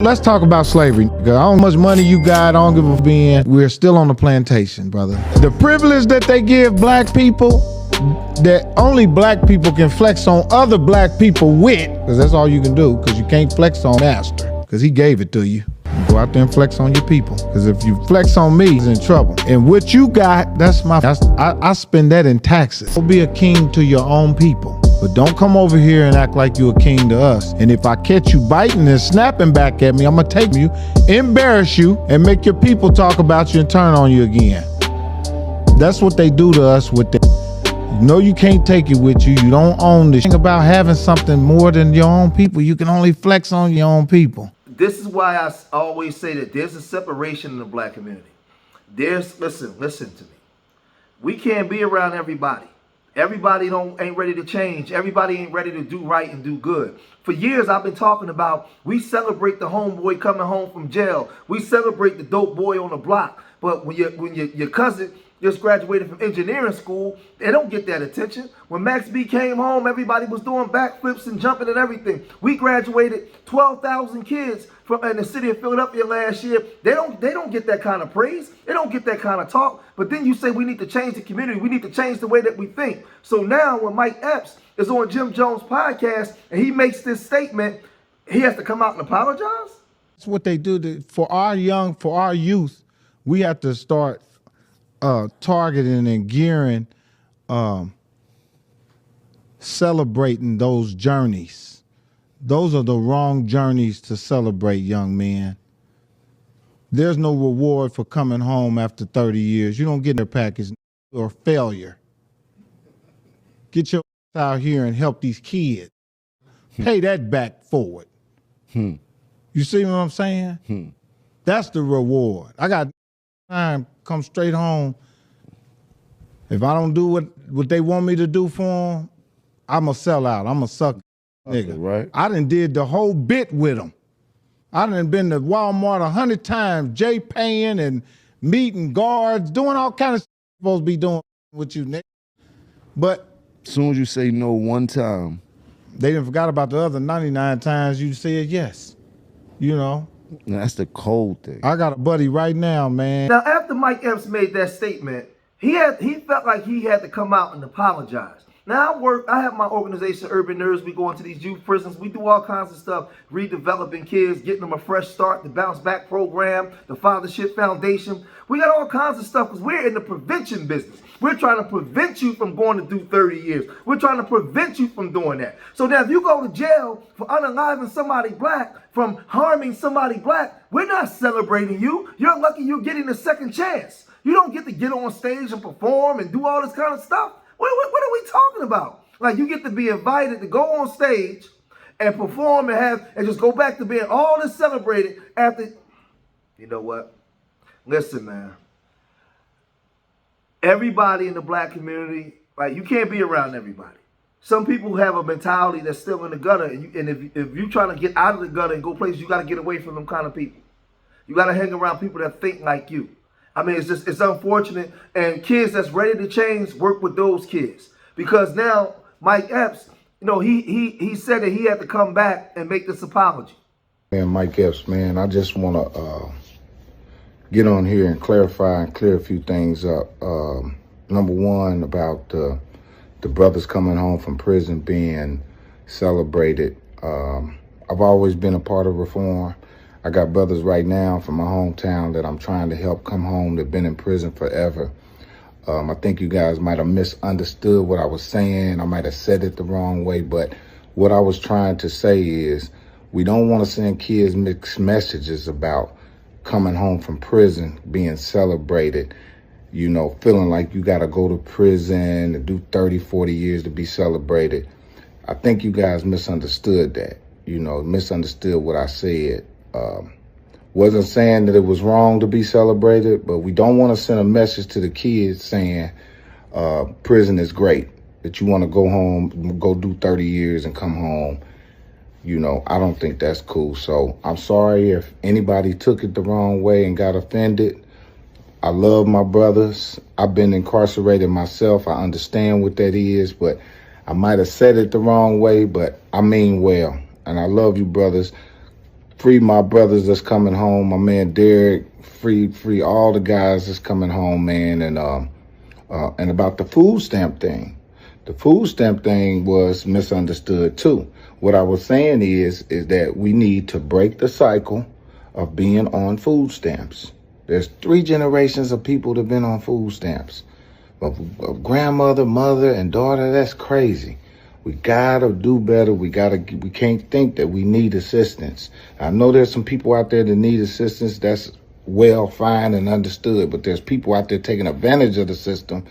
Let's talk about slavery. Because I don't know how much money you got, I don't give a being. We're still on the plantation, brother. The privilege that they give black people, that only black people can flex on other black people with, because that's all you can do, because you can't flex on master, because he gave it to you. Go out there and flex on your people. Because if you flex on me, he's in trouble. And what you got, I spend that in taxes. Go be a king to your own people. But don't come over here and act like you're a king to us. And if I catch you biting and snapping back at me, I'm gonna take you, embarrass you, and make your people talk about you and turn on you again. That's what they do to us with that. You know you can't take it with you. You don't own this thing about having something more than your own people. You can only flex on your own people. This is why I always say that there's a separation in the black community. Listen to me. We can't be around everybody. Everybody ain't ready to change. Everybody ain't ready to do right and do good. For years, I've been talking about we celebrate the homeboy coming home from jail. We celebrate the dope boy on the block. But when your cousin just graduated from engineering school, they don't get that attention. When Max B came home, everybody was doing backflips and jumping and everything. We graduated 12,000 kids in the city of Philadelphia last year. They don't get that kind of praise. They don't get that kind of talk. But then you say we need to change the community. We need to change the way that we think. So now when Mike Epps is on Jim Jones' podcast and he makes this statement, he has to come out and apologize? That's what they do for our youth. We have to start targeting and gearing, celebrating those journeys. Those are the wrong journeys to celebrate, young men. There's no reward for coming home after 30 years. You don't get their package or failure. Get your out here and help these kids. Pay that back forward. You see what I'm saying? That's the reward. I got time, come straight home. If I don't do what they want me to do for them, I'm a sellout. I'm a sucker, nigga. Right. I done did the whole bit with them. I done been to Walmart 100 times, Jay paying and meeting guards, doing all kind of stuff I'm supposed to be doing with you, nigga. But as soon as you say no one time, they done forgot about the other 99 times you said yes. You know. That's the cold thing. I got a buddy right now, man. Now, after Mike Epps made that statement, he felt like he had to come out and apologize. Now I have my organization, Urban Nerds. We go into these youth prisons. We do all kinds of stuff, redeveloping kids, getting them a fresh start, the Bounce Back program, the Fathership Foundation. We got all kinds of stuff because we're in the prevention business. We're trying to prevent you from going to do 30 years. We're trying to prevent you from doing that. So now if you go to jail for unaliving somebody black, from harming somebody black, we're not celebrating you. You're lucky you're getting a second chance. You don't get to get on stage and perform and do all this kind of stuff. What are we talking about? Like, you get to be invited to go on stage and perform and just go back to being all this celebrated after. You know what? Listen, man. Everybody in the black community, like, you can't be around everybody. Some people have a mentality that's still in the gutter, and if you're trying to get out of the gutter and go places, you got to get away from them kind of people. You got to hang around people that think like you. I mean, it's unfortunate, and kids that's ready to change work with those kids, because now Mike Epps, you know, he said that he had to come back and make this apology. Man, Mike Epps, man, I just want to get on here and clarify and clear a few things up. Number one, about the brothers coming home from prison being celebrated. I've always been a part of reform. I got brothers right now from my hometown that I'm trying to help come home that have been in prison forever. I think you guys might have misunderstood what I was saying. I might have said it the wrong way, but what I was trying to say is we don't want to send kids mixed messages about coming home from prison, being celebrated, you know, feeling like you got to go to prison and do 30, 40 years to be celebrated. I think you guys misunderstood that, you know, misunderstood what I said. Wasn't saying that it was wrong to be celebrated, but we don't want to send a message to the kids saying prison is great, that you want to go home, go do 30 years and come home. You know, I don't think that's cool. So I'm sorry if anybody took it the wrong way and got offended. I love my brothers. I've been incarcerated myself. I understand what that is, but I might have said it the wrong way, but I mean well. And I love you, brothers. free my brothers that's coming home. My man Derek, free all the guys that's coming home, man. And about the food stamp thing. The food stamp thing was misunderstood too. What I was saying is that we need to break the cycle of being on food stamps. There's 3 generations of people that have been on food stamps. Of grandmother, mother, and daughter, that's crazy. We gotta do better. We can't think that we need assistance. I know there's some people out there that need assistance. That's well, fine, and understood. But there's people out there taking advantage of the system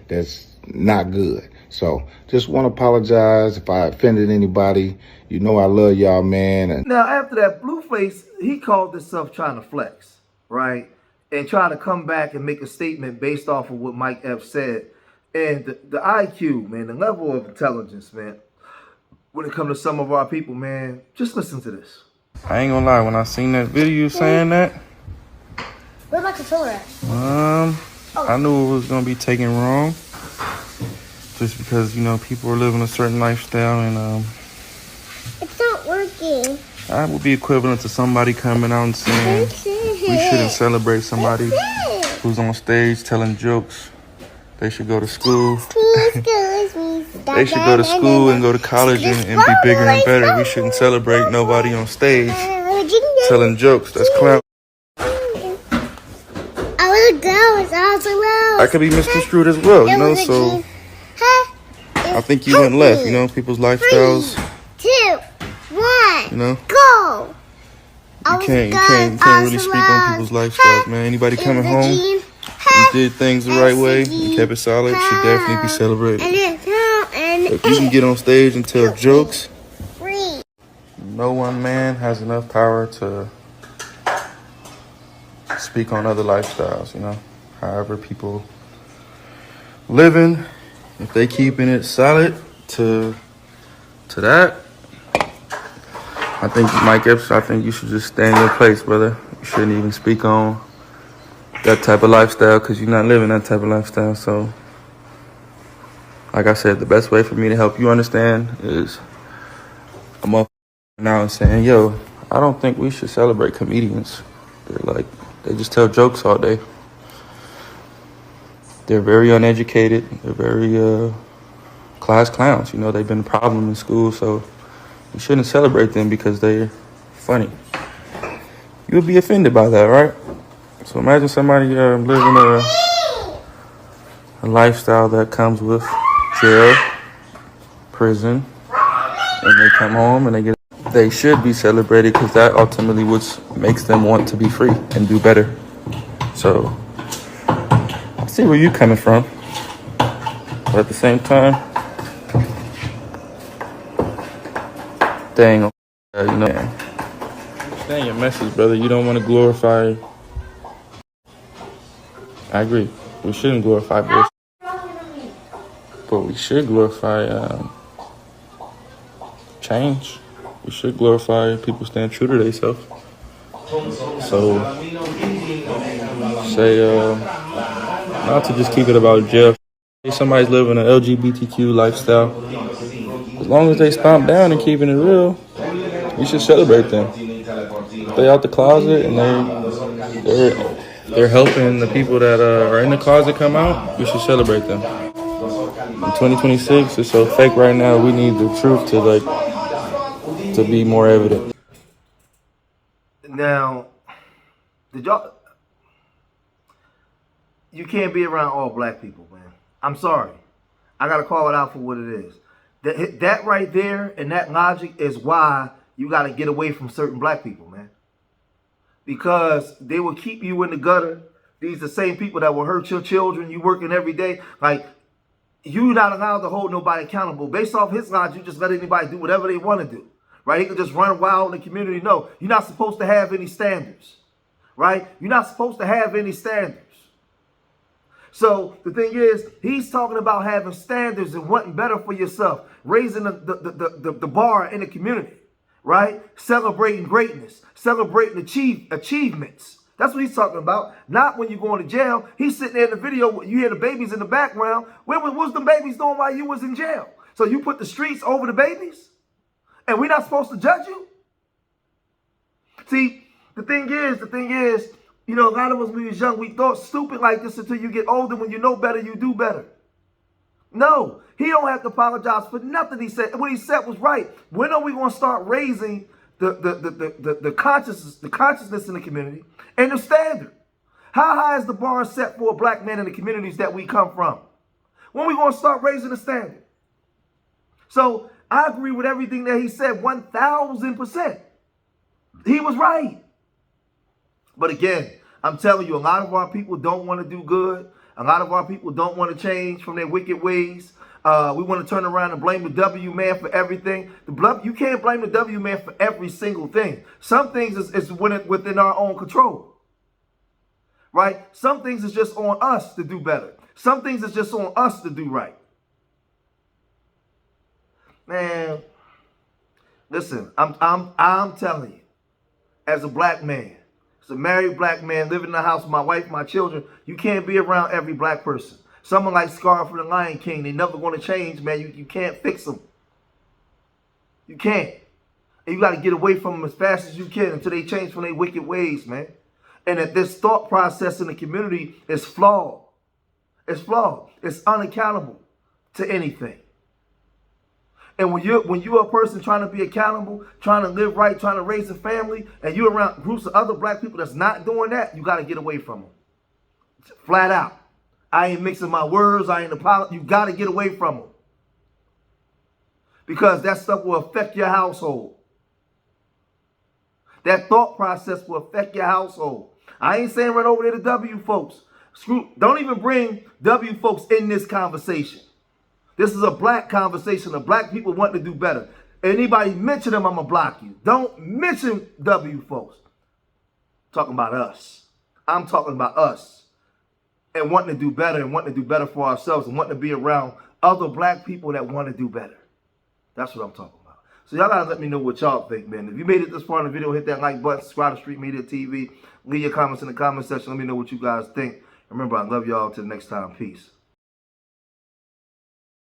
that's not good. So just want to apologize if I offended anybody. You know I love y'all, man. And Now, after that, Blueface, he called himself trying to flex, right? And trying to come back and make a statement based off of what Mike Epps said. And the IQ, man, the level of intelligence, man, when it comes to some of our people, man, just listen to this. I ain't gonna lie, when I seen that video saying that, where my controller at? I knew it was gonna be taken wrong. Just because, you know, people are living a certain lifestyle and It's not working. that would be equivalent to somebody coming out and saying we shouldn't celebrate somebody who's on stage telling jokes. They should go to school. They should go to school and go to college and be bigger and better. We shouldn't celebrate nobody on stage telling jokes. That's clown. I could be misconstrued as well, you know, so I think you went left, you know, people's lifestyles. 3, 2, 1, you know, go. You can't really speak on people's lifestyles, man. Anybody coming home, you did things the right way, you kept it solid, should definitely be celebrated. If you can get on stage and tell jokes, no one man has enough power to speak on other lifestyles, you know. However people living, if they keeping it solid to that, I think Mike Epps, I think you should just stay in your place, brother. You shouldn't even speak on that type of lifestyle because you're not living that type of lifestyle. So, like I said, the best way for me to help you understand is I'm up now and saying, yo, I don't think we should celebrate comedians. They just tell jokes all day. They're very uneducated. They're very class clowns. You know, they've been a problem in school, so you shouldn't celebrate them because they're funny. You'll be offended by that, right? So imagine somebody living a lifestyle that comes with jail, prison, and they come home and they should be celebrated because that ultimately what makes them want to be free and do better. So I see where you're coming from, but at the same time, dang, you know, understand your message, brother. You don't want to glorify. I agree. We shouldn't glorify bullshit, but we should glorify change. We should glorify people staying true to themselves. So, say, not to just keep it about jail. If somebody's living an LGBTQ lifestyle, as long as they stomp down and keeping it real, you should celebrate them. If they out the closet and they're helping the people that are in the closet come out, we should celebrate them. In 2026, it's so fake right now. We need the truth to be more evident. Now, you can't be around all black people, man. I'm sorry. I got to call it out for what it is. That right there and that logic is why you got to get away from certain black people, man. Because they will keep you in the gutter. These are the same people that will hurt your children. You working every day. Like, you're not allowed to hold nobody accountable. Based off his logic, you just let anybody do whatever they want to do. Right? He can just run wild in the community. No, you're not supposed to have any standards. Right? You're not supposed to have any standards. So the thing is, he's talking about having standards and wanting better for yourself, raising the bar in the community, right? Celebrating greatness, celebrating achievements. That's what he's talking about. Not when you're going to jail. He's sitting there in the video, you hear the babies in the background. What was the babies doing while you was in jail? So you put the streets over the babies? And we're not supposed to judge you? See, the thing is, you know, a lot of us when we was young, we thought stupid like this until you get older. When you know better, you do better. No, he don't have to apologize for nothing he said. What he said was right. When are we going to start raising the consciousness in the community and the standard? How high is the bar set for a black man in the communities that we come from? When are we going to start raising the standard? So I agree with everything that he said 1,000%. He was right. But again, I'm telling you, a lot of our people don't want to do good. A lot of our people don't want to change from their wicked ways. We want to turn around and blame the W man for everything. You can't blame the W man for every single thing. Some things is within our own control. Right? Some things is just on us to do better. Some things is just on us to do right. Man, listen, I'm telling you, as a black man, as a married black man living in the house with my wife, my children, you can't be around every black person. Someone like Scar from the Lion King, they never going to change, man. You can't fix them. You can't. And you got to get away from them as fast as you can until they change from their wicked ways, man. And that this thought process in the community is flawed. It's flawed. It's unaccountable to anything. And when you're a person trying to be accountable, trying to live right, trying to raise a family, and you're around groups of other black people that's not doing that, you got to get away from them. Flat out. I ain't mixing my words. I ain't apologizing. You got to get away from them. Because that stuff will affect your household. That thought process will affect your household. I ain't saying run over there to W folks. Don't even bring W folks in this conversation. This is a black conversation of black people wanting to do better. Anybody mention them, I'm going to block you. Don't mention W folks. I'm talking about us. I'm talking about us. And wanting to do better and wanting to do better for ourselves and wanting to be around other black people that want to do better. That's what I'm talking about. So y'all got to let me know what y'all think, man. If you made it this far in the video, hit that like button, subscribe to Street Media TV. Leave your comments in the comment section. Let me know what you guys think. Remember, I love y'all. Till next time. Peace.